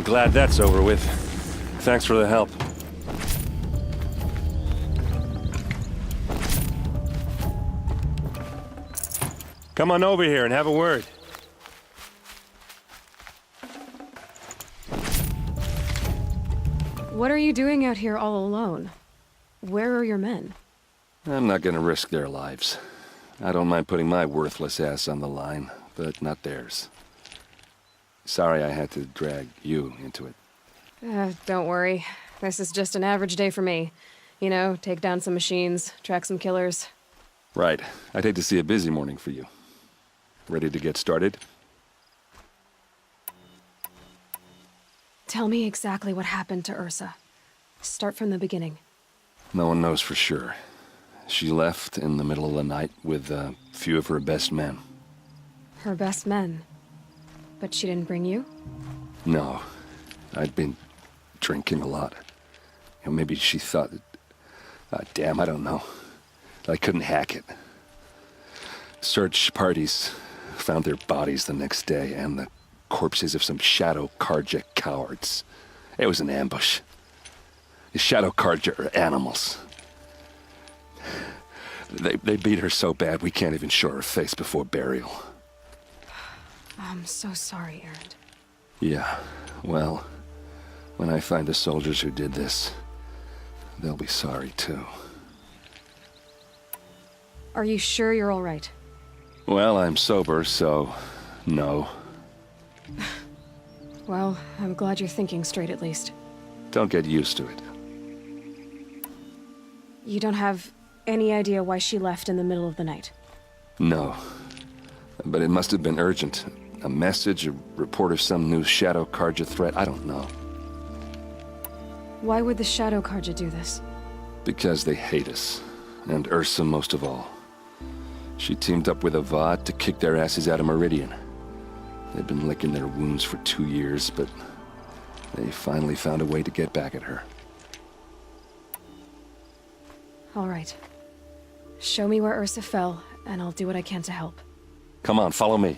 I'm glad that's over with. Thanks for the help. Come on over here and have a word. What are you doing out here all alone? Where are your men? I'm not gonna risk their lives. I don't mind putting my worthless ass on the line, but not theirs. Sorry I had to drag you into it. Don't worry. This is just an average day for me. You know, take down some machines, track some killers. Right. I'd hate to see a busy morning for you. Ready to get started? Tell me exactly what happened to Ursa. Start from the beginning. No one knows for sure. She left in the middle of the night with a few of her best men. Her best men? But she didn't bring you? No. I'd been drinking a lot. You know, maybe she thought that... damn, I don't know. I couldn't hack it. Search parties found their bodies the next day and the corpses of some Shadow Karja cowards. It was an ambush. The Shadow Karja are animals. They beat her so bad we can't even show her face before burial. I'm so sorry, Aaron. Yeah, well, when I find the soldiers who did this, they'll be sorry too. Are you sure you're all right? Well, I'm sober, so no. Well, I'm glad you're thinking straight at least. Don't get used to it. You don't have any idea why she left in the middle of the night? No. But it must have been urgent. A message, a report of some new Shadow Karja threat, I don't know. Why would the Shadow Karja do this? Because they hate us. And Ursa most of all. She teamed up with Avad to kick their asses out of Meridian. They'd been licking their wounds for 2 years, but they finally found a way to get back at her. All right. Show me where Ursa fell, and I'll do what I can to help. Come on, follow me.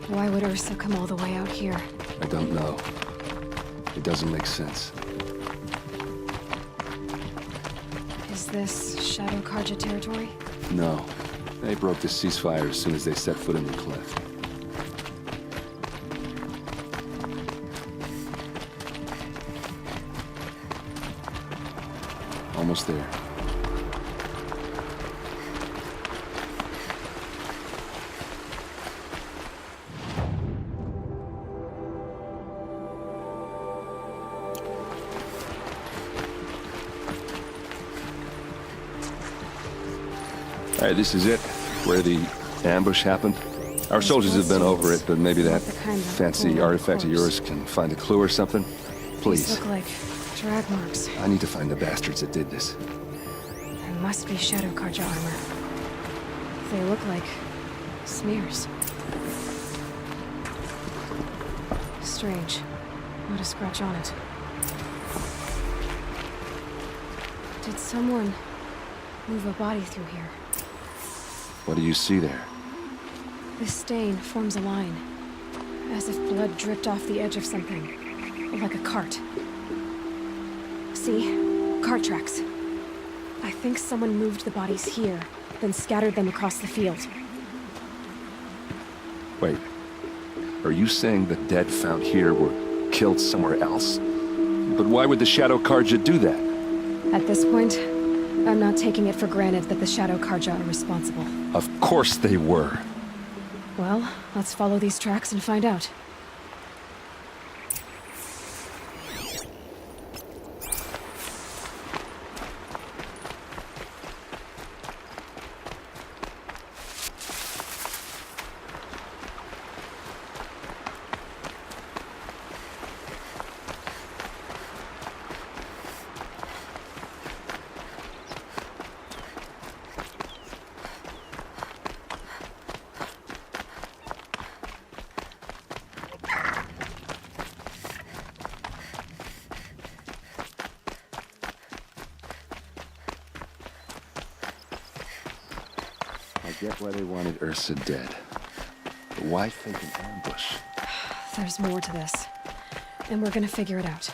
Why would Ursa come all the way out here? I don't know. It doesn't make sense. Is this Shadow Karja territory? No. They broke the ceasefire as soon as they set foot in the cliff. Almost there. All right, this is it, where the ambush happened. Our soldiers have been over it, but maybe that fancy artifact of yours can find a clue or something. Please. These look like drag marks. I need to find the bastards that did this. There must be Shadow Karja armor. They look like smears. Strange. Not a scratch on it. Did someone move a body through here? What do you see there? This stain forms a line, as if blood dripped off the edge of something, like a cart. See? Cart tracks. I think someone moved the bodies here, then scattered them across the field. Wait. Are you saying the dead found here were killed somewhere else? But why would the Shadow Karja do that? At this point, I'm not taking it for granted that the Shadow Karja are responsible. Of course they were. Well, let's follow these tracks and find out. get why they wanted Ursa dead. But why fake an ambush? There's more to this. And we're gonna figure it out.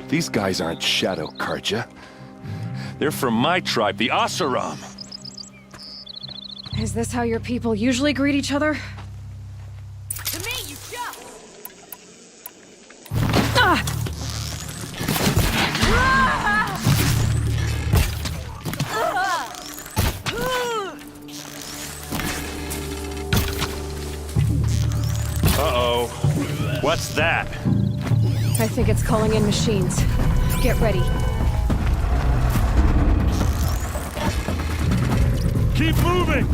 These guys aren't Shadow Karja. They're from my tribe, the Asaram. Is this how your people usually greet each other? To me, you just! Ah! Uh-oh. What's that? I think it's calling in machines. Get ready. Keep moving!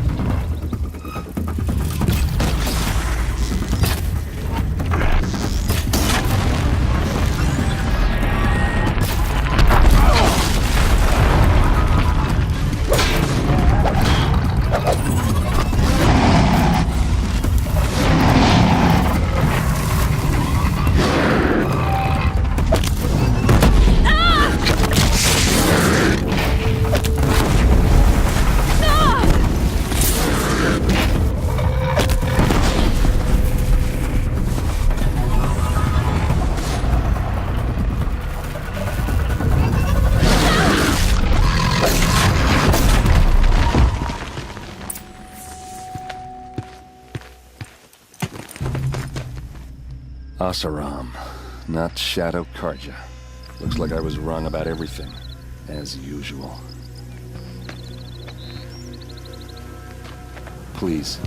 Asaram, not Shadow Karja. Looks like I was wrong about everything, as usual. Please,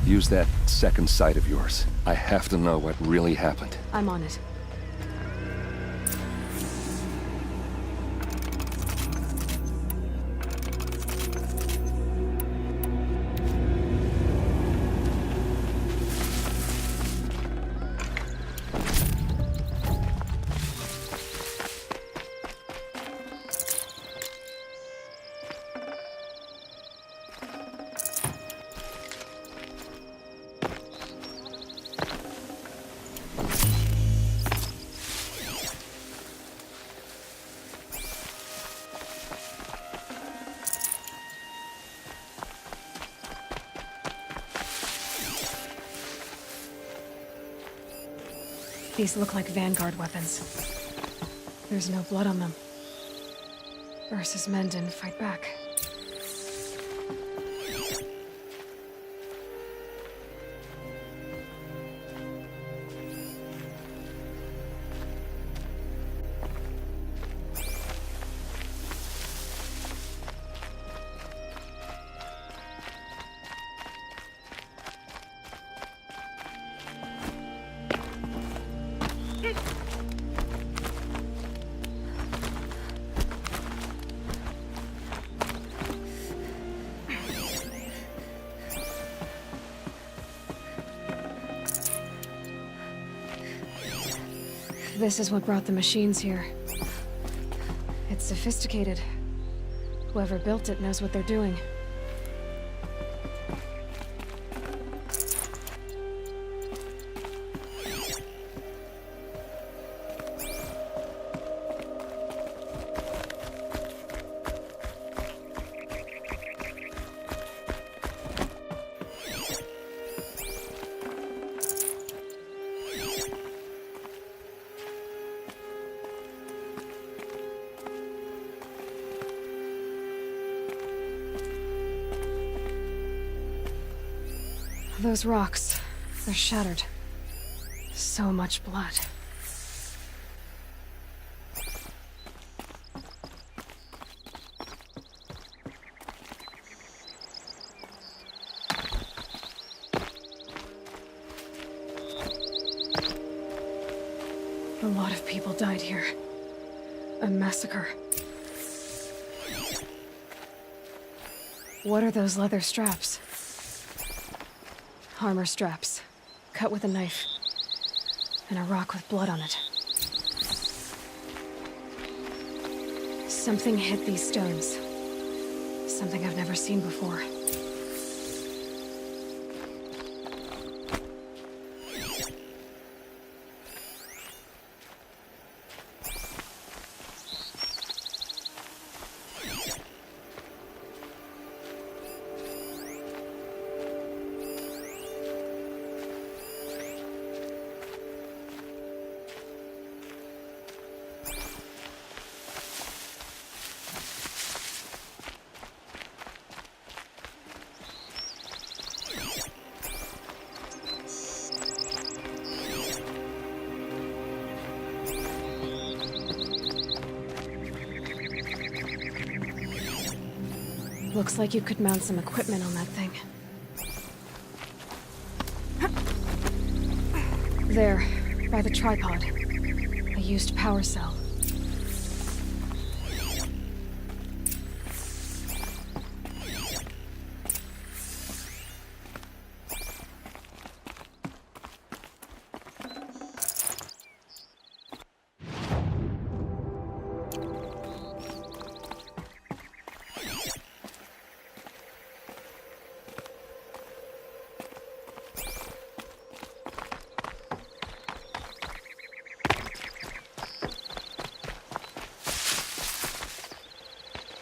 use that second sight of yours. I have to know what really happened. I'm on it. These look like Vanguard weapons. There's no blood on them. Ursa's men didn't fight back. This is what brought the machines here. It's sophisticated. Whoever built it knows what they're doing. Those rocks, they're shattered. So much blood. A lot of people died here. A massacre. What are those leather straps? Armor straps, cut with a knife, and a rock with blood on it. Something hit these stones. Something I've never seen before. Looks like you could mount some equipment on that thing. There, by the tripod. A used power cell.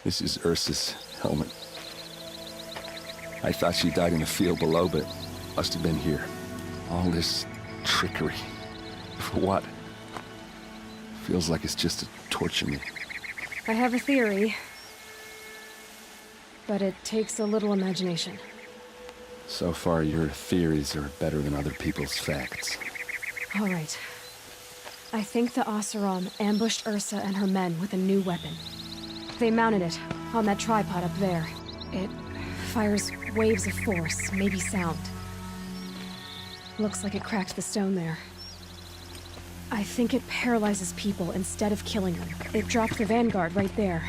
This is Ursa's helmet. I thought she died in the field below, but must have been here. All this trickery. For what? Feels like it's just to torture me. I have a theory. But it takes a little imagination. So far, your theories are better than other people's facts. All right. I think the Oseram ambushed Ursa and her men with a new weapon. They mounted it on that tripod up there. It fires waves of force, maybe sound. Looks like it cracked the stone there. I think it paralyzes people instead of killing them. It dropped the vanguard right there.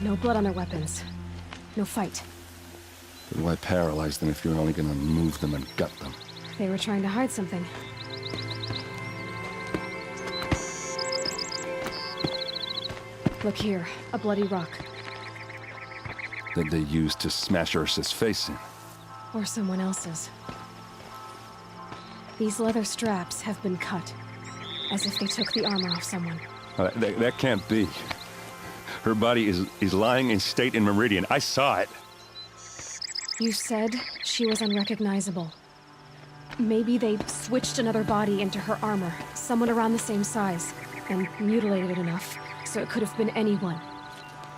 No blood on their weapons. No fight. But why paralyze them if you're only gonna move them and gut them? They were trying to hide something. Look here, a bloody rock. That they used to smash Ursa's face in. Or someone else's. These leather straps have been cut, as if they took the armor off someone. That can't be. Her body is lying in state in Meridian. I saw it. You said she was unrecognizable. Maybe they switched another body into her armor, someone around the same size, and mutilated it enough, so it could have been anyone.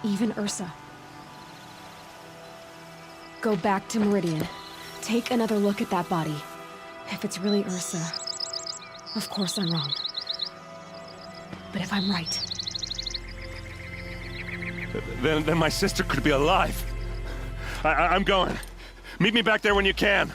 Even Ursa. Go back to Meridian. Take another look at that body. If it's really Ursa, of course I'm wrong. But if I'm right... Then my sister could be alive. I'm going. Meet me back there when you can.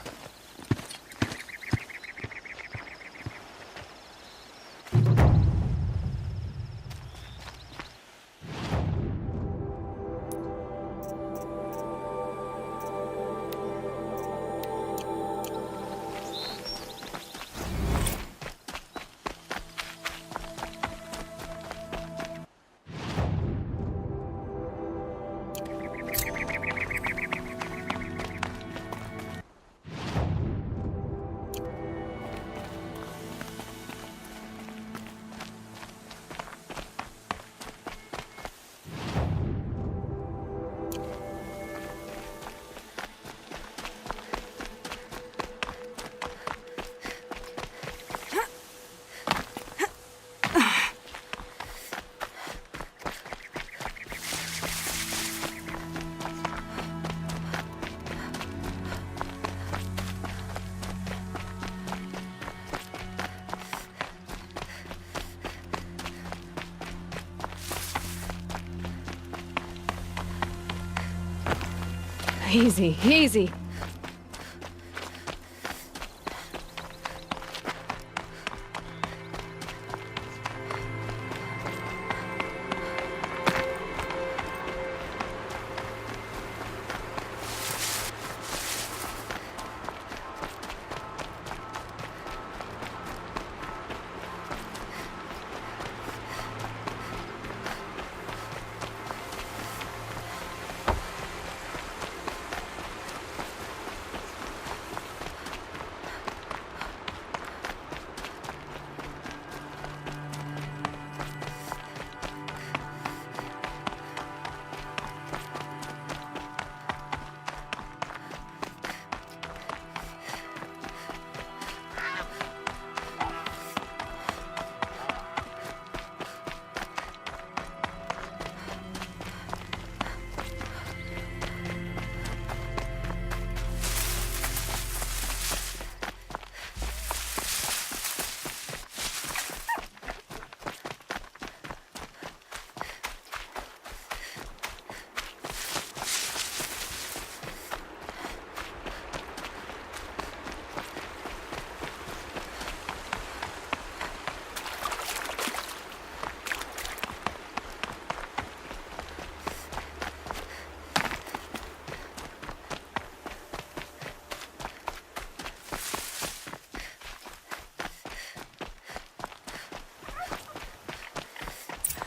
Easy, easy.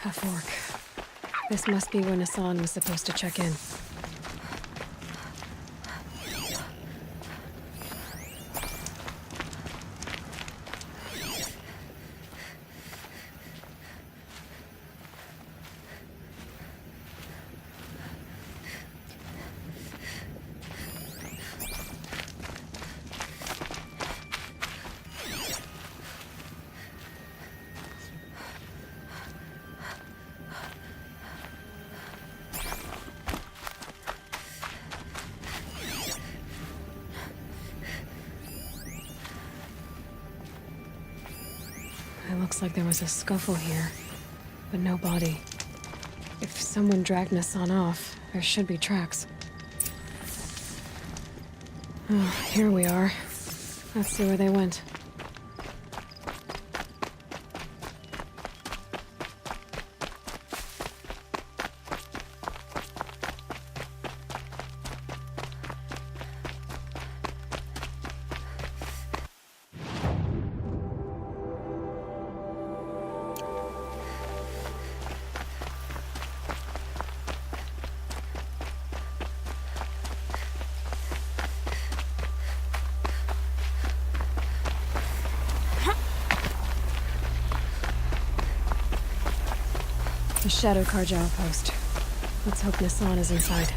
A fork. This must be when Hassan was supposed to check in. It looks like there was a scuffle here, but no body. If someone dragged Hassan off, there should be tracks. Oh, here we are. Let's see where they went. The Shadow Karja outpost. Let's hope Hassan is inside.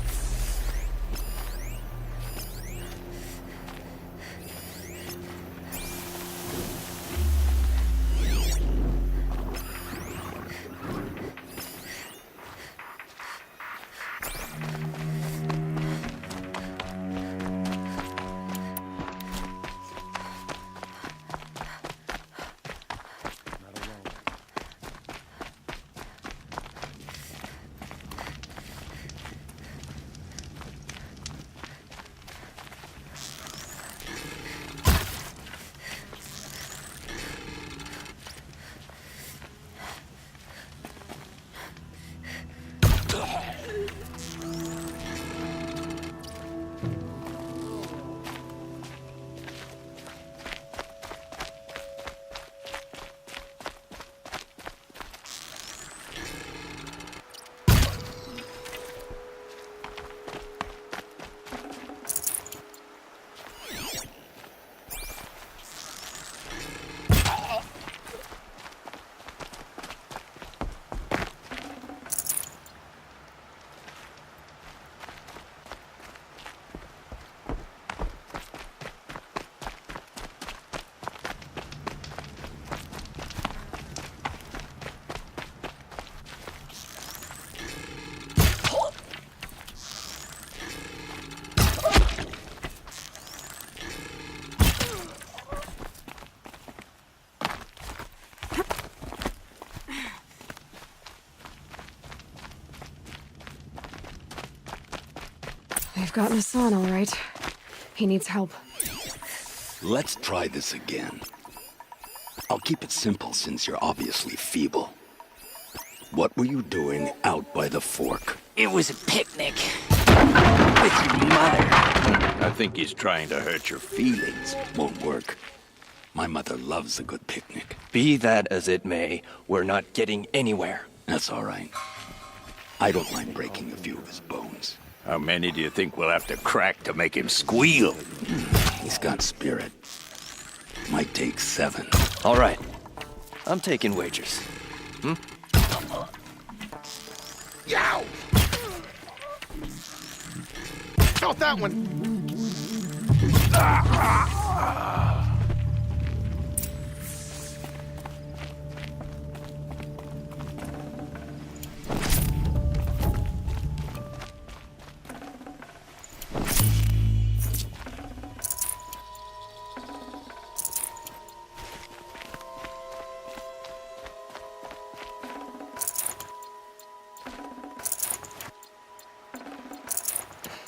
They've gotten Hassan, all right. He needs help. Let's try this again. I'll keep it simple since you're obviously feeble. What were you doing out by the fork? It was a picnic. With your mother. I think he's trying to hurt your feelings. Won't work. My mother loves a good picnic. Be that as it may, we're not getting anywhere. That's all right. I don't mind breaking a few of his bones. How many do you think we'll have to crack to make him squeal? He's got spirit. Might take 7. All right. I'm taking wagers. Yow! Felt that one.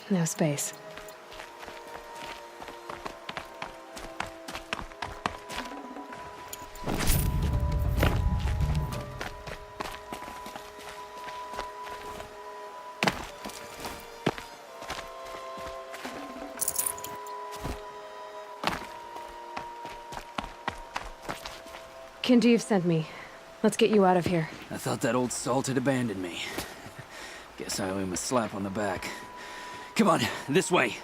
No space. Kinjeev sent me. Let's get you out of here. I thought that old salt had abandoned me. Guess I owe him a slap on the back. Come on, this way.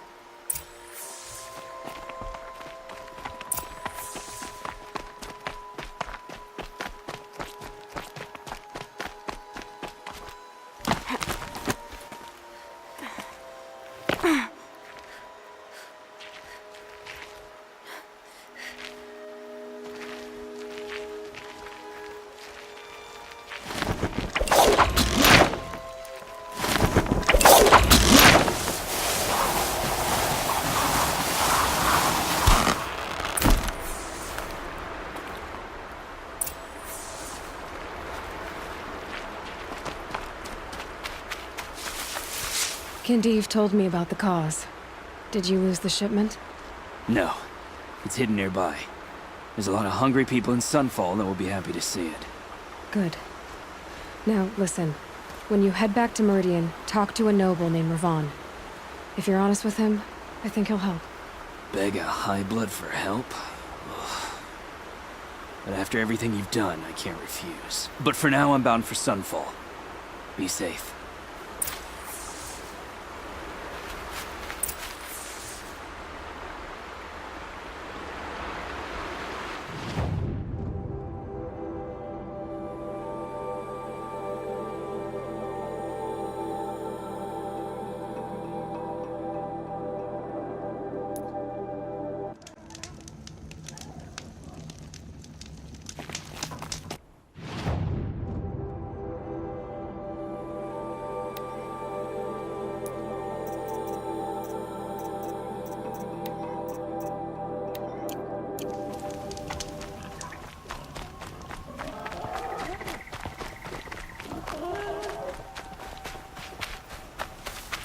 Kindeev told me about the cause. Did you lose the shipment? No, it's hidden nearby. There's a lot of hungry people in Sunfall that will be happy to see it. Good. Now, listen. When you head back to Meridian, talk to a noble named Ravon. If you're honest with him, I think he'll help. Beg a high blood for help? Ugh. But after everything you've done, I can't refuse. But for now, I'm bound for Sunfall. Be safe.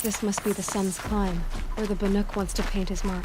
This must be the sun's climb, or the Banuk wants to paint his mark.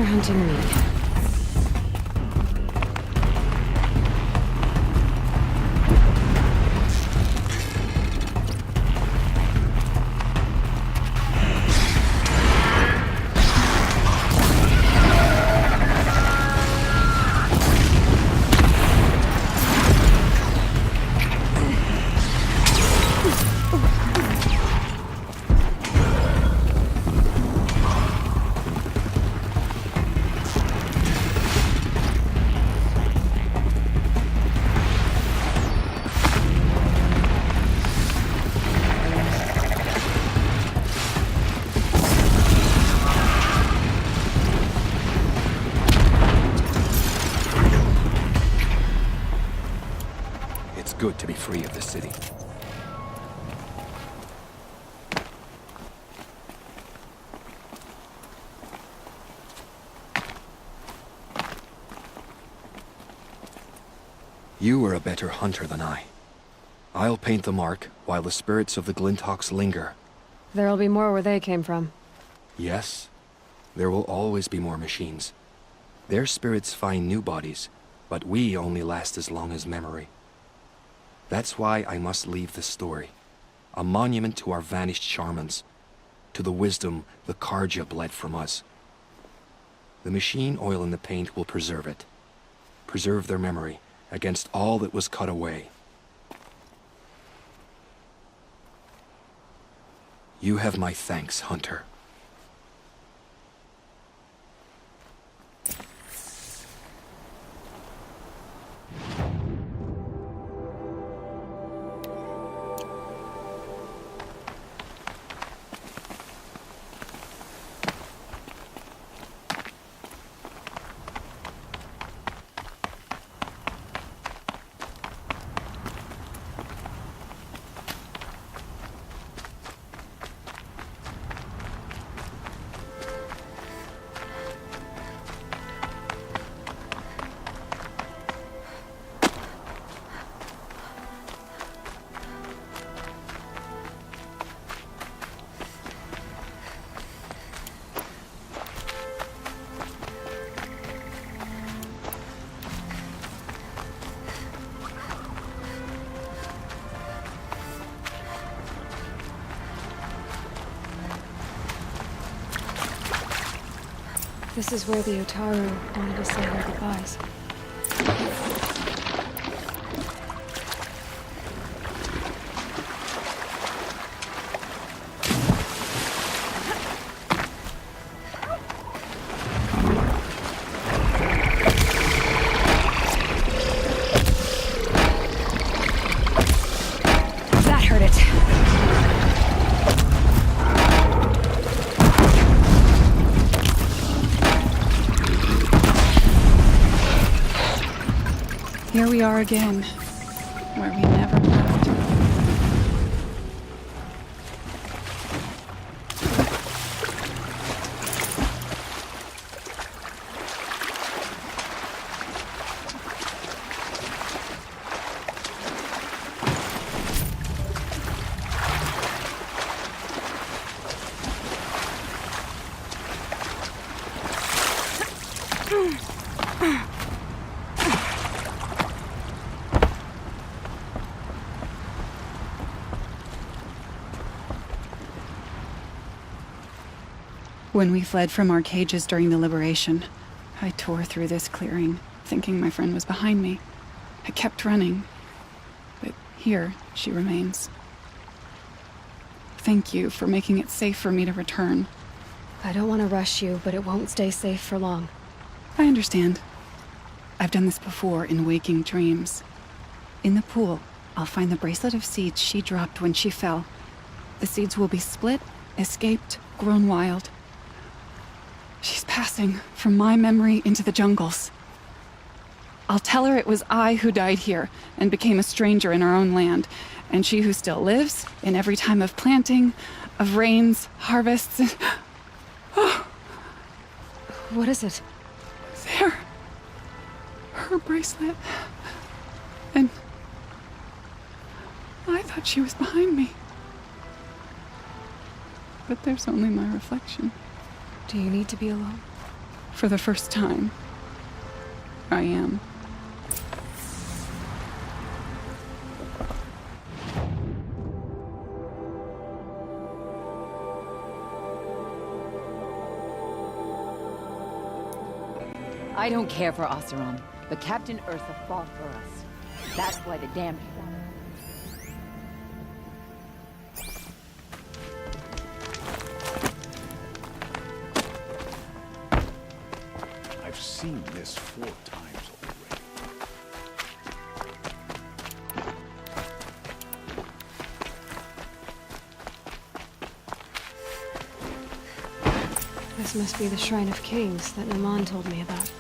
Hunting me. It's good to be free of the city. You are a better hunter than I. I'll paint the mark while the spirits of the Glinthawks linger. There'll be more where they came from. Yes, there will always be more machines. Their spirits find new bodies, but we only last as long as memory. That's why I must leave this story. A monument to our vanished shamans, to the wisdom the Karja bled from us. The machine oil in the paint will preserve it. Preserve their memory against all that was cut away. You have my thanks, Hunter. This is where the Otaru wanted to say their goodbyes. That hurt it. Here we are again, where we never left. When we fled from our cages during the liberation, I tore through this clearing, thinking my friend was behind me. I kept running, but here she remains. Thank you for making it safe for me to return. I don't want to rush you, but it won't stay safe for long. I understand. I've done this before in waking dreams. In the pool, I'll find the bracelet of seeds she dropped when she fell. The seeds will be split, escaped, grown wild. She's passing from my memory into the jungles. I'll tell her it was I who died here and became a stranger in our own land, and she who still lives in every time of planting, of rains, harvests, and... Oh, What is it? there. Her bracelet. And I thought she was behind me. But there's only my reflection. Do you need to be alone? For the first time, I am. I don't care for Oseram, but Captain Ursa fought for us. That's why the damned fought. I've seen this 4 times already. This must be the Shrine of Kings that Naman told me about.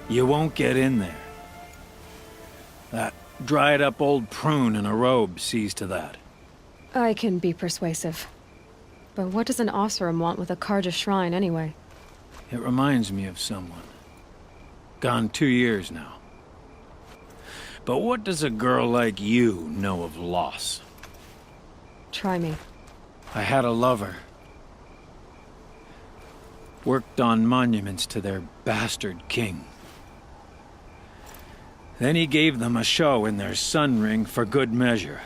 You won't get in there. That dried-up old prune in a robe sees to that. I can be persuasive. But what does an Oseram want with a Karja shrine, anyway? It reminds me of someone. Gone 2 years now. But what does a girl like you know of loss? Try me. I had a lover. Worked on monuments to their bastard king. Then he gave them a show in their sun ring for good measure.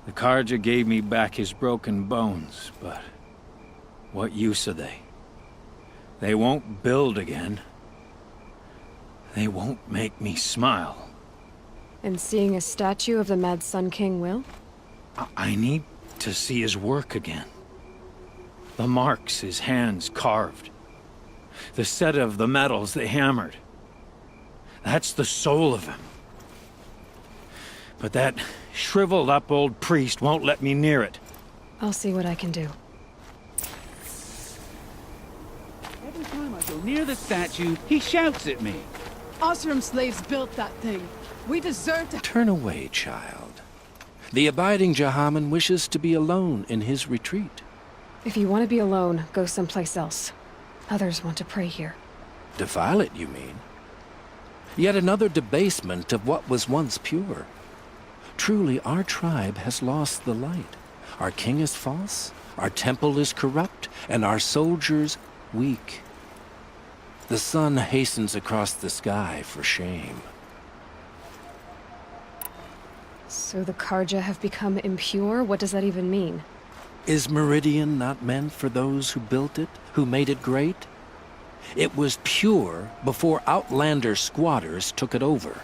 The Karja gave me back his broken bones, but what use are they? They won't build again. They won't make me smile. And seeing a statue of the Mad Sun King will? I need to see his work again. The marks his hands carved. The set of the metals they hammered. That's the soul of him. But that shriveled up old priest won't let me near it. I'll see what I can do. Every time I go near the statue, he shouts at me. Oseram slaves built that thing. We deserve to... Turn away, child. The abiding Jahaman wishes to be alone in his retreat. If you want to be alone, go someplace else. Others want to pray here. Defile it, you mean? Yet another debasement of what was once pure. Truly, our tribe has lost the light. Our king is false, our temple is corrupt, and our soldiers weak. The sun hastens across the sky for shame. So the Karja have become impure? What does that even mean? Is Meridian not meant for those who built it, who made it great? It was pure before Outlander squatters took it over.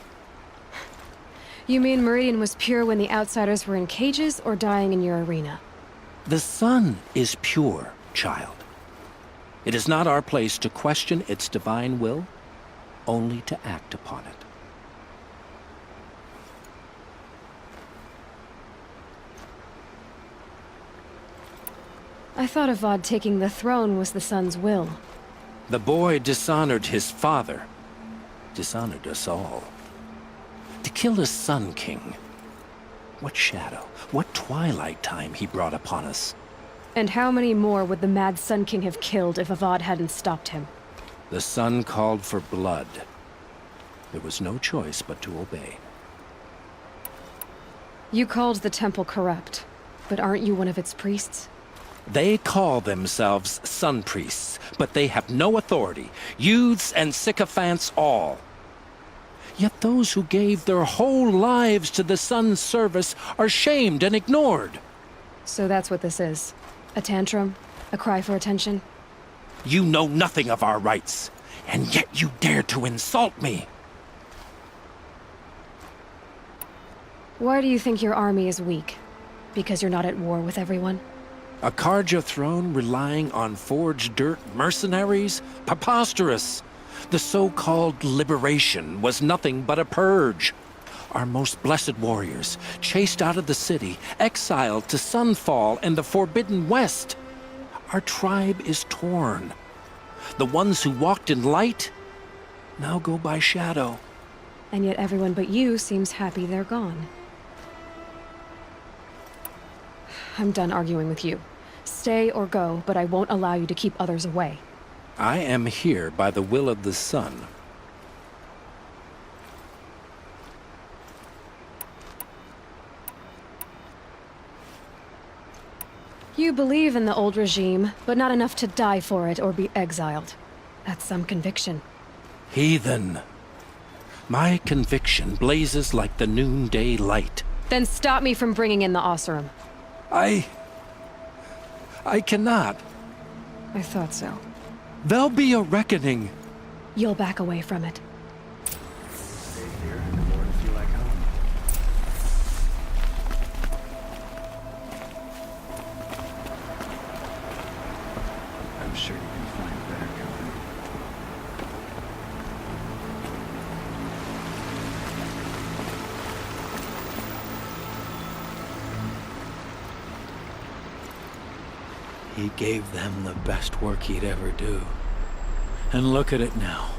You mean Meridian was pure when the outsiders were in cages or dying in your arena? The sun is pure, child. It is not our place to question its divine will, only to act upon it. I thought Avad taking the throne was the sun's will. The boy dishonored his father, dishonored us all. To kill a Sun King. What shadow, what twilight time he brought upon us. And how many more would the mad Sun King have killed if Avad hadn't stopped him? The sun called for blood. There was no choice but to obey. You called the temple corrupt, but aren't you one of its priests? They call themselves sun priests, but they have no authority. Youths and sycophants all. Yet those who gave their whole lives to the sun's service are shamed and ignored. So that's what this is. A tantrum? A cry for attention? You know nothing of our rights, and yet you dare to insult me. Why do you think your army is weak? Because you're not at war with everyone? A Karja throne relying on forged dirt mercenaries? Preposterous! The so-called liberation was nothing but a purge. Our most blessed warriors, chased out of the city, exiled to Sunfall and the Forbidden West. Our tribe is torn. The ones who walked in light now go by shadow. And yet everyone but you seems happy they're gone. I'm done arguing with you. Stay or go, but I won't allow you to keep others away. I am here by the will of the sun. You believe in the old regime, but not enough to die for it or be exiled. That's some conviction. Heathen. My conviction blazes like the noonday light. Then stop me from bringing in the Oseram. I cannot. I thought so. There'll be a reckoning. You'll back away from it. Stay here and the more to feel like home. I'm sure you can find better company. He gave them the best work he'd ever do. And look at it now.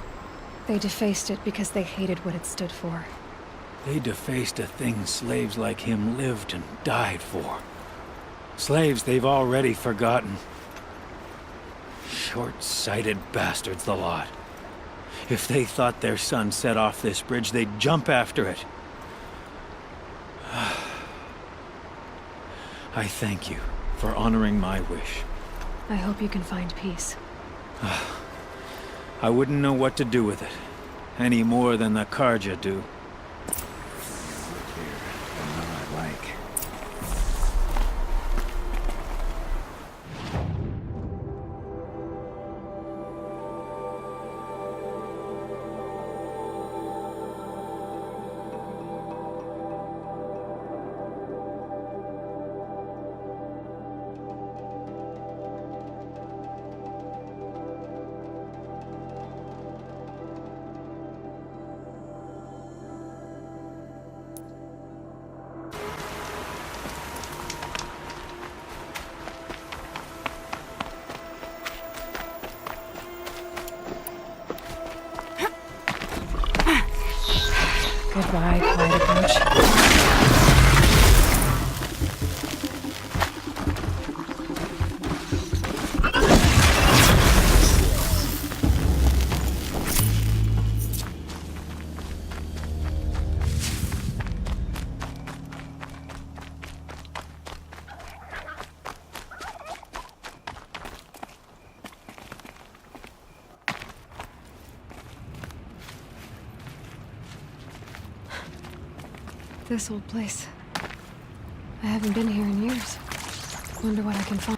They defaced it because they hated what it stood for. They defaced a thing slaves like him lived and died for. Slaves they've already forgotten. Short-sighted bastards, the lot. If they thought their son set off this bridge, they'd jump after it. I thank you for honoring my wish. I hope you can find peace. I wouldn't know what to do with it, any more than the Karja do. Look here, the none I like. Goodbye, quiet approach. This old place. I haven't been here in years. Wonder what I can find.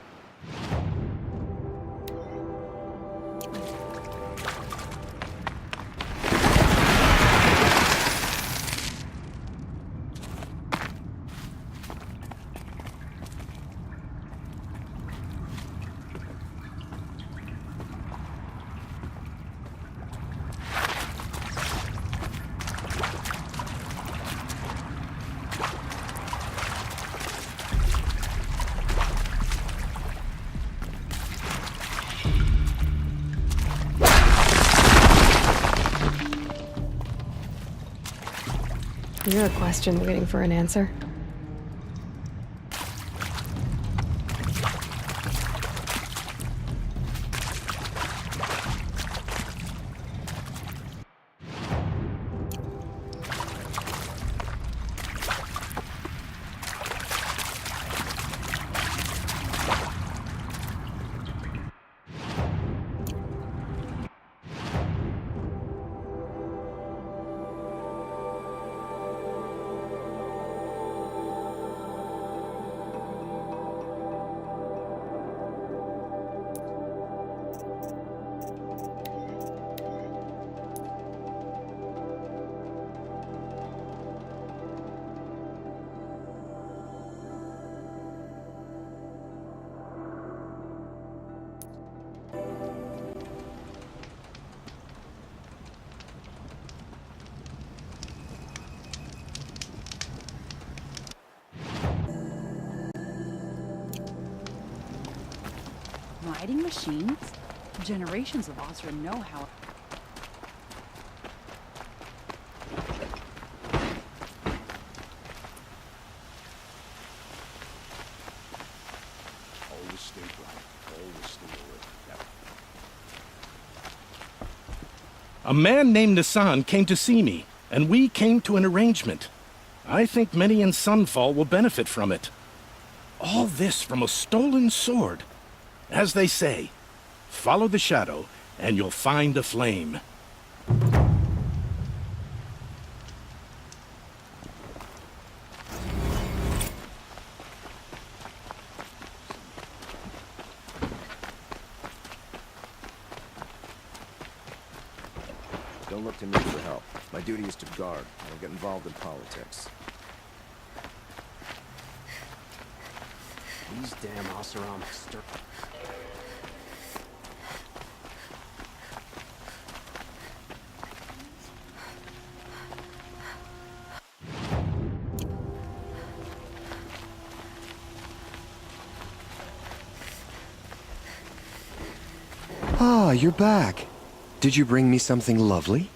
You're a question waiting for an answer. Riding machines? Generations of Osram know how. Always stay bright. Always stay alert. Yep. A man named Nassan came to see me, and we came to an arrangement. I think many in Sunfall will benefit from it. All this from a stolen sword. As they say, follow the shadow, and you'll find a flame. Don't look to me for help. My duty is to guard. I don't get involved in politics. These damn Oseram stir. Ah, you're back. Did you bring me something lovely?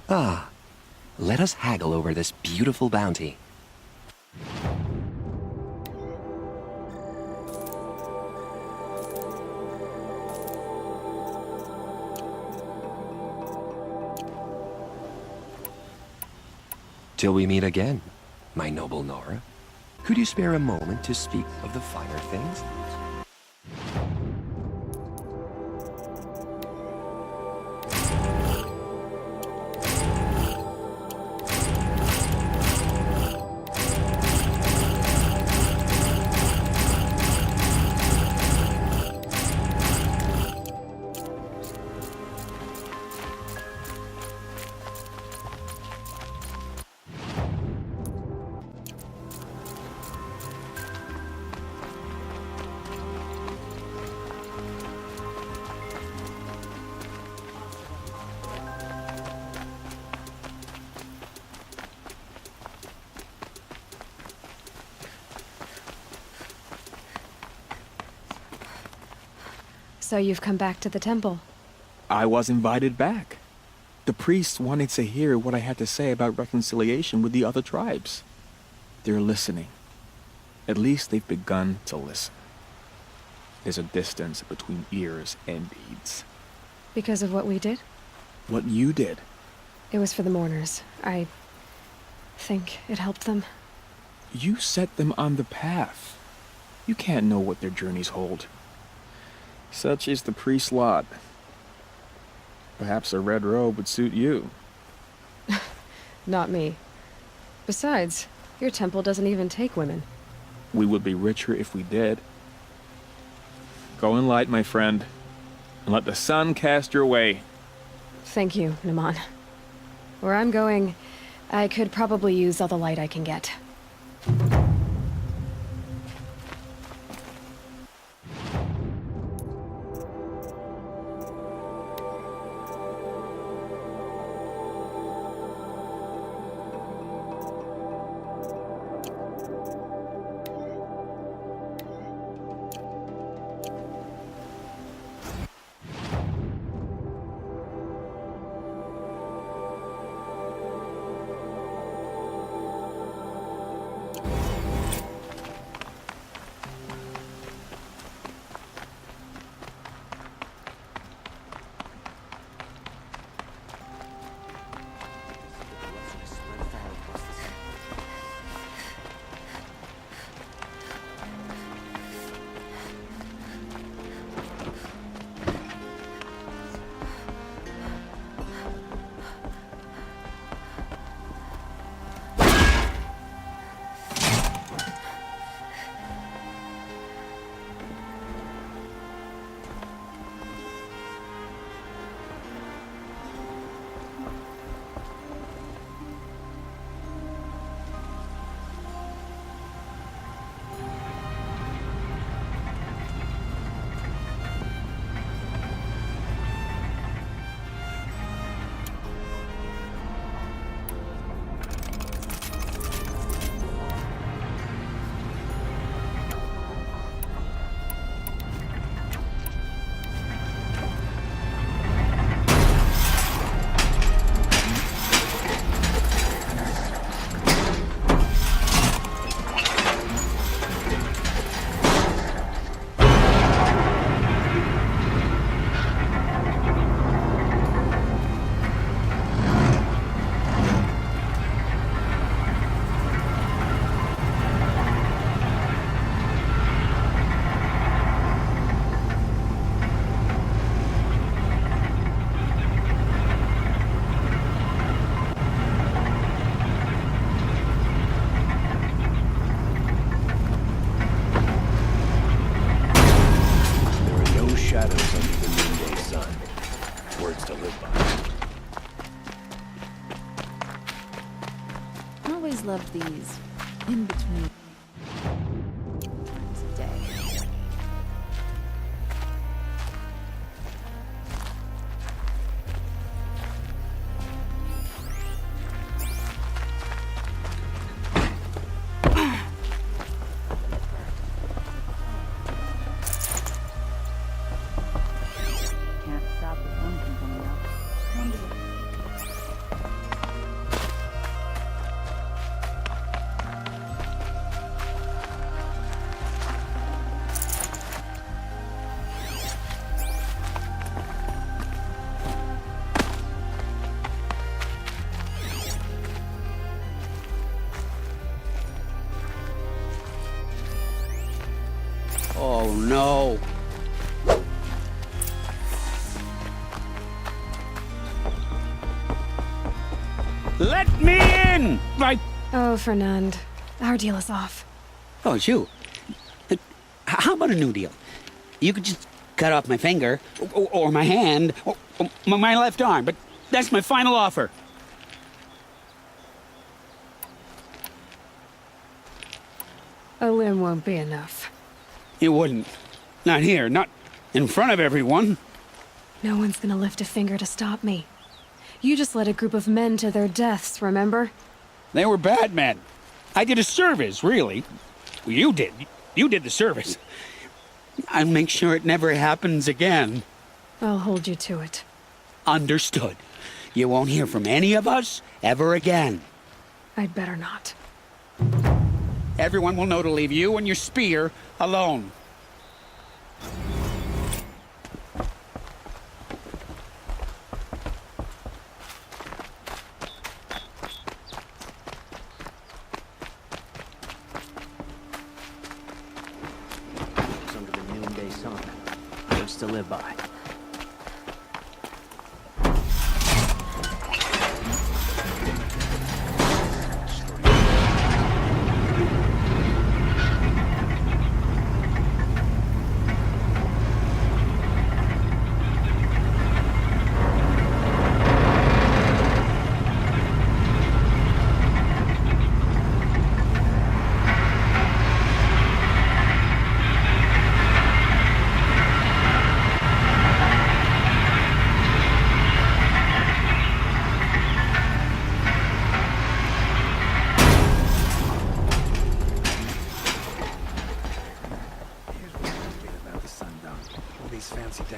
Ah, let us haggle over this beautiful bounty. Till we meet again, my noble Nora. Could you spare a moment to speak of the finer things? So you've come back to the temple? I was invited back. The priests wanted to hear what I had to say about reconciliation with the other tribes. They're listening. At least they've begun to listen. There's a distance between ears and deeds. Because of what we did? What you did. It was for the mourners. I think it helped them. You set them on the path. You can't know what their journeys hold. Such is the priest's lot. Perhaps a red robe would suit you. Not me. Besides, Your temple doesn't even take women. We would be richer if we did. Go in light, my friend, and let the sun cast your way. Thank you, Naman. Where I'm going, I could probably use all the light I can get. Loved these in between times of day. Can't stop the sun from coming out. Oh no. Let me in! Oh, Fernand. Our deal is off. Oh, it's you. How about a new deal? You could just cut off my finger, or my hand, or my left arm, but that's my final offer. A limb won't be enough. It wouldn't. Not here, not in front of everyone. No one's gonna lift a finger to stop me. You just led a group of men to their deaths, remember? They were bad men. I did a service, really. You did. You did the service. I'll make sure it never happens again. I'll hold you to it. Understood. You won't hear from any of us ever again. I'd better not. Everyone will know to leave you and your spear alone. Under the noonday sun. Words to live by.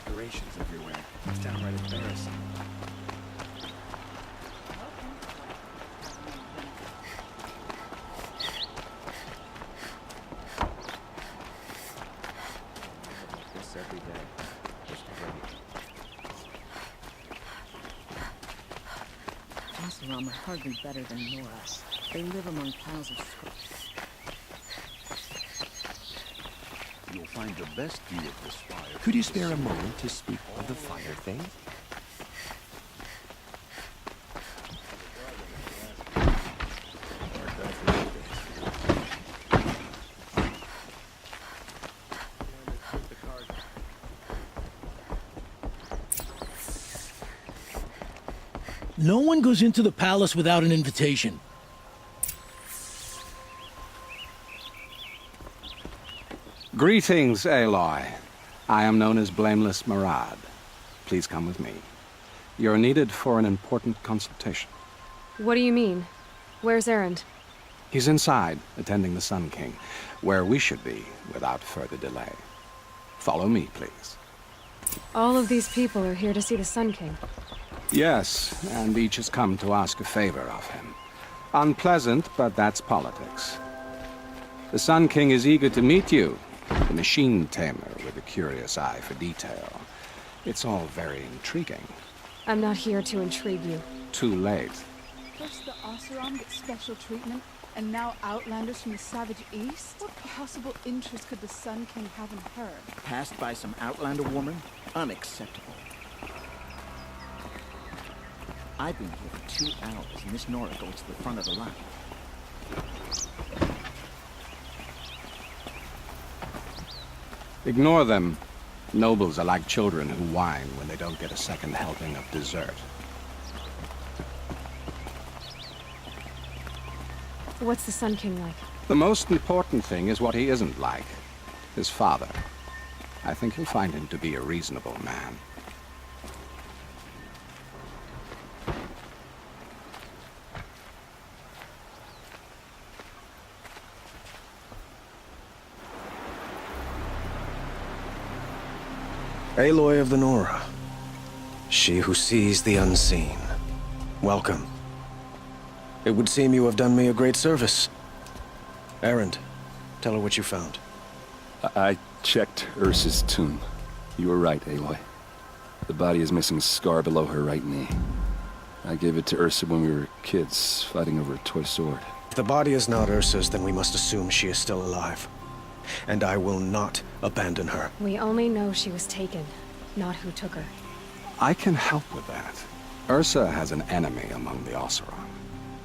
decorations everywhere. It's downright embarrassing. This every day. Just ready. Oseram are hardly better than Nora. They live among piles of scrap. You'll find the best view of this fire. Could you spare a moment to speak of the fire thing? No one goes into the palace without an invitation. Greetings, Aloy. I am known as Blameless Murad. Please come with me. You're needed for an important consultation. What do you mean? Where's Erend? He's inside, attending the Sun King, where we should be without further delay. Follow me, please. All of these people are here to see the Sun King. Yes, and each has come to ask a favor of him. Unpleasant, but that's politics. The Sun King is eager to meet you, the machine tamer with a curious eye for detail. It's all very intriguing. I'm not here to intrigue you. Too late. First the Oseram get special treatment, and now outlanders from the savage east? What possible interest could the Sun King have in her? Passed by some outlander woman? Unacceptable. I've been here for 2 hours, and Miss Nora goes to the front of the line. Ignore them. Nobles are like children who whine when they don't get a second helping of dessert. What's the Sun King like? The most important thing is what he isn't like. His father. I think you'll find him to be a reasonable man. Aloy of the Nora. She who sees the unseen. Welcome. It would seem you have done me a great service. Erend, tell her what you found. I checked Ursa's tomb. You were right, Aloy. The body is missing a scar below her right knee. I gave it to Ursa when we were kids, fighting over a toy sword. If the body is not Ursa's, then we must assume she is still alive. And I will not abandon her. We only know she was taken, not who took her. I can help with that. Ursa has an enemy among the Oseram.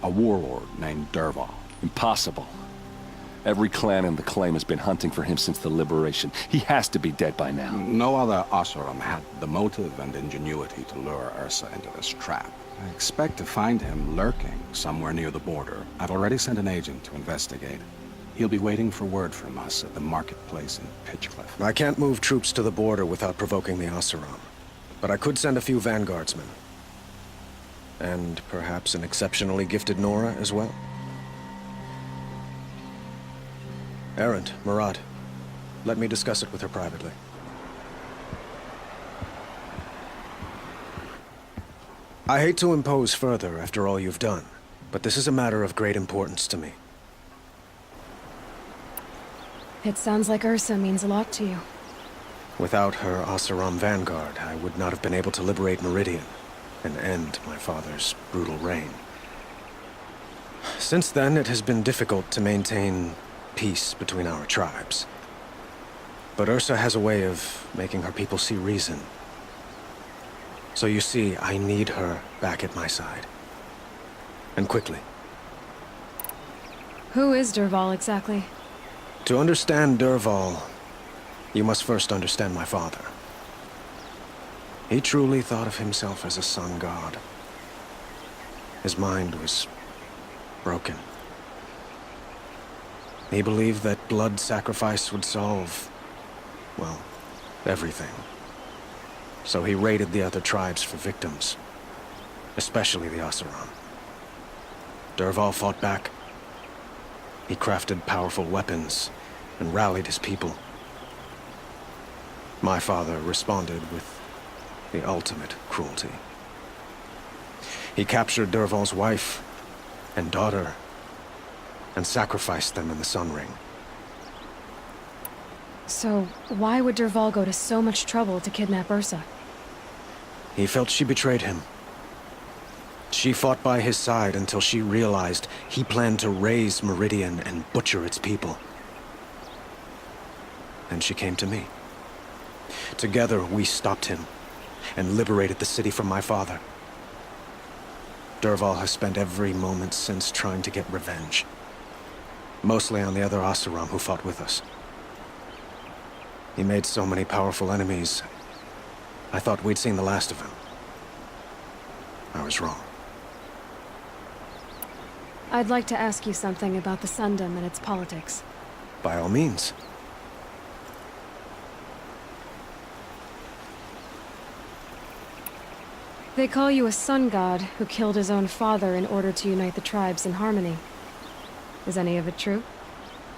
A warlord named Dervahl. Impossible. Every clan in the claim has been hunting for him since the liberation. He has to be dead by now. No other Oseram had the motive and ingenuity to lure Ursa into this trap. I expect to find him lurking somewhere near the border. I've already sent an agent to investigate. He'll be waiting for word from us at the marketplace in Pitchcliff. I can't move troops to the border without provoking the Oseram. But I could send a few vanguardsmen. And perhaps an exceptionally gifted Nora as well. Erend, Murad, let me discuss it with her privately. I hate to impose further after all you've done, but this is a matter of great importance to me. It sounds like Ursa means a lot to you. Without her Oseram vanguard, I would not have been able to liberate Meridian and end my father's brutal reign. Since then, it has been difficult to maintain peace between our tribes. But Ursa has a way of making her people see reason. So you see, I need her back at my side. And quickly. Who is Dervahl exactly? To understand Dervahl, you must first understand my father. He truly thought of himself as a sun god. His mind was broken. He believed that blood sacrifice would solve, well, everything. So he raided the other tribes for victims, especially the Oseram. Dervahl fought back. He crafted powerful weapons and rallied his people. My father responded with The ultimate cruelty. He captured Dervahl's wife and daughter and sacrificed them in the Sun Ring. So, why would Dervahl go to so much trouble to kidnap Ursa? He felt she betrayed him. She fought by his side until she realized he planned to raise Meridian and butcher its people. And she came to me. Together, we stopped him and liberated the city from my father. Dervahl has spent every moment since trying to get revenge. Mostly on the other Oseram who fought with us. He made so many powerful enemies, I thought we'd seen the last of him. I was wrong. I'd like to ask you something about the Sundom and its politics. By all means. They call you a sun god who killed his own father in order to unite the tribes in harmony. Is any of it true?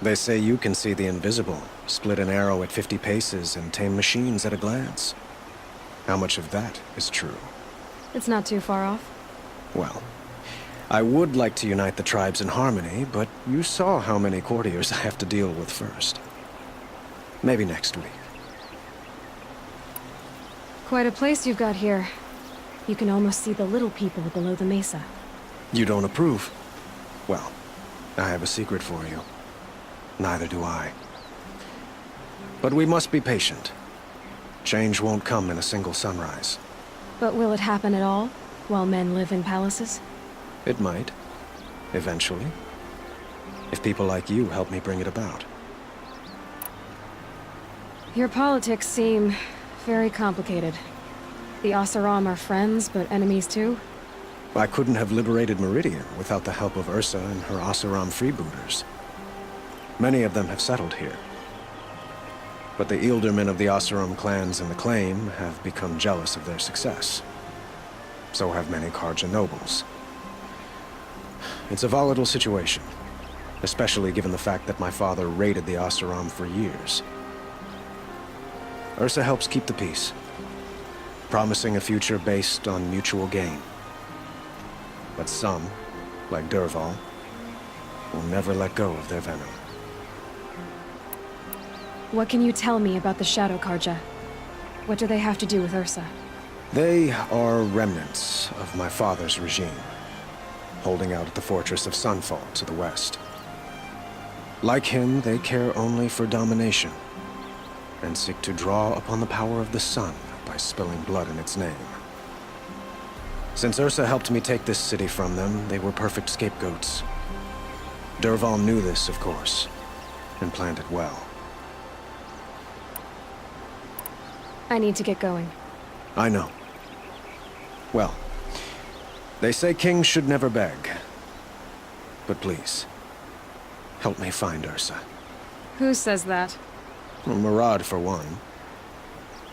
They say you can see the invisible, split an arrow at 50 paces, and tame machines at a glance. How much of that is true? It's not too far off. Well, I would like to unite the tribes in harmony, but you saw how many courtiers I have to deal with first. Maybe next week. Quite a place you've got here. You can almost see the little people below the mesa. You don't approve? Well, I have a secret for you. Neither do I. But we must be patient. Change won't come in a single sunrise. But will it happen at all, while men live in palaces? It might. Eventually. If people like you help me bring it about. Your politics seem very complicated. The Oseram are friends, but enemies too? I couldn't have liberated Meridian without the help of Ursa and her Oseram freebooters. Many of them have settled here. But the Ealdormen of the Oseram clans in the Claim have become jealous of their success. So have many Karja nobles. It's a volatile situation, especially given the fact that my father raided the Oseram for years. Ursa helps keep the peace, promising a future based on mutual gain. But some, like Dervahl, will never let go of their venom. What can you tell me about the Shadow Karja? What do they have to do with Ursa? They are remnants of my father's regime, holding out at the fortress of Sunfall to the west. Like him, they care only for domination, and seek to draw upon the power of the sun by spilling blood in its name. Since Ursa helped me take this city from them, they were perfect scapegoats. Dervahl knew this, of course, and planned it well. I need to get going. I know. Well, they say kings should never beg. But please, help me find Ursa. Who says that? Murad, for one.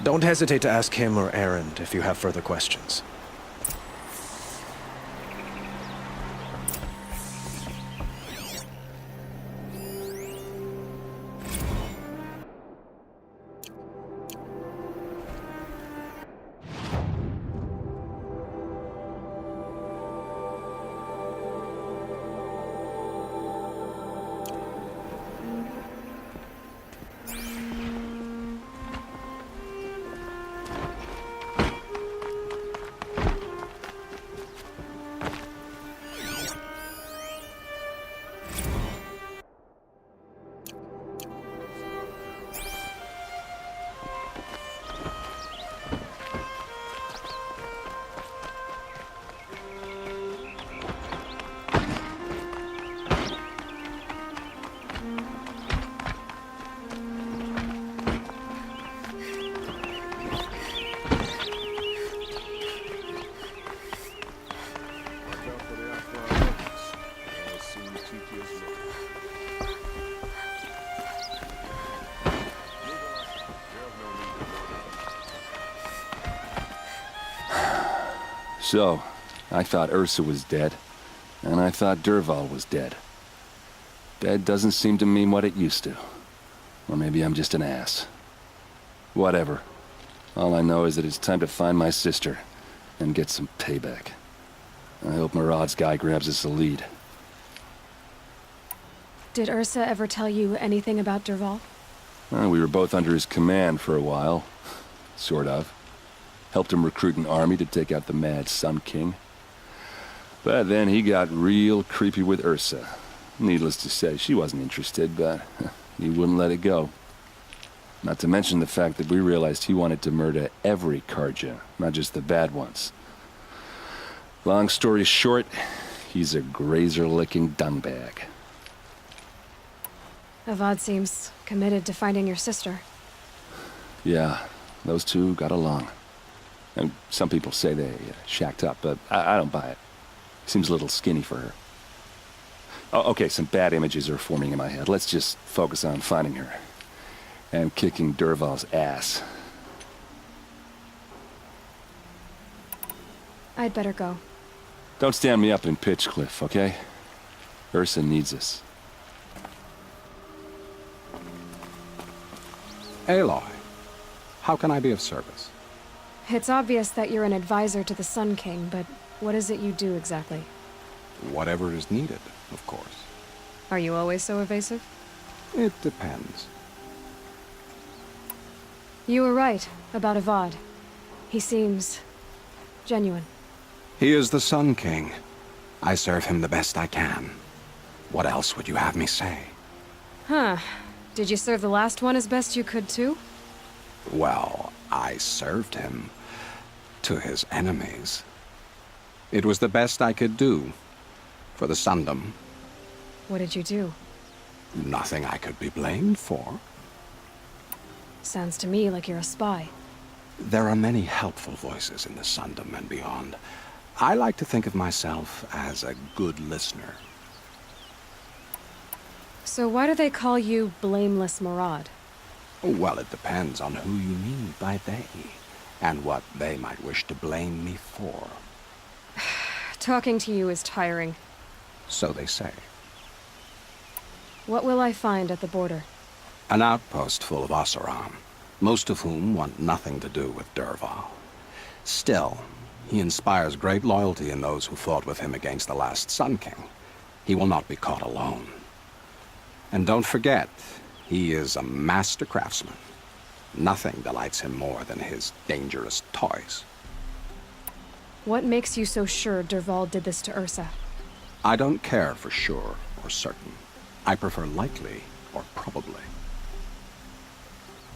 Don't hesitate to ask him or Erend if you have further questions. So, I thought Ursa was dead, and I thought Dervahl was dead. Dead doesn't seem to mean what it used to. Or maybe I'm just an ass. Whatever. All I know is that it's time to find my sister and get some payback. I hope Murad's guy grabs us a lead. Did Ursa ever tell you anything about Dervahl? Well, we were both under his command for a while. Sort of. Helped him recruit an army to take out the mad Sun King. But then he got real creepy with Ursa. Needless to say, she wasn't interested, but he wouldn't let it go. Not to mention the fact that we realized he wanted to murder every Karja, not just the bad ones. Long story short, he's a grazer-licking dungbag. Avad seems committed to finding your sister. Yeah, those two got along. And some people say they shacked up, but I don't buy it. Seems a little skinny for her. Oh, okay, some bad images are forming in my head. Let's just focus on finding her. And kicking Dervahl's ass. I'd better go. Don't stand me up in Pitchcliff, okay? Ursa needs us. Aloy, how can I be of service? It's obvious that you're an advisor to the Sun King, but what is it you do exactly? Whatever is needed, of course. Are you always so evasive? It depends. You were right about Avad. He seems genuine. He is the Sun King. I serve him the best I can. What else would you have me say? Huh. Did you serve the last one as best you could, too? Well, I served him to his enemies. It was the best I could do for the Sundom. What did you do? Nothing I could be blamed for. Sounds to me like you're a spy. There are many helpful voices in the Sundom and beyond. I like to think of myself as a good listener. So why do they call you Blameless Murad? Well, it depends on who you mean by they, and what they might wish to blame me for. Talking to you is tiring. So they say. What will I find at the border? An outpost full of Oseram, most of whom want nothing to do with Dervahl. Still, he inspires great loyalty in those who fought with him against the last Sun King. He will not be caught alone. And don't forget, he is a master craftsman. Nothing delights him more than his dangerous toys. What makes you so sure Dervahl did this to Ursa? I don't care for sure or certain. I prefer likely or probably.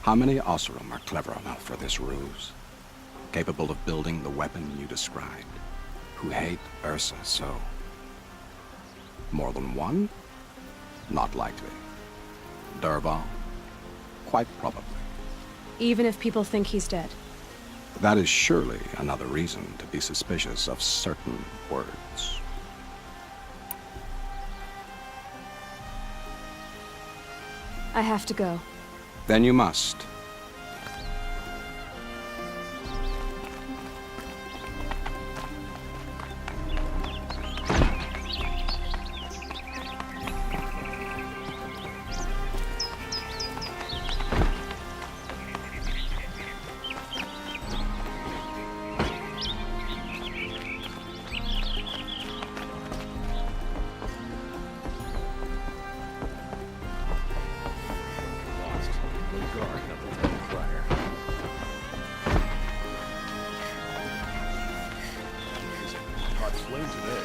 How many Oseram are clever enough for this ruse? Capable of building the weapon you described? Who hate Ursa so? More than one? Not likely. Dervahl? Quite probably. Even if people think he's dead? That is surely another reason to be suspicious of certain words. I have to go. Then you must. Caught flames today.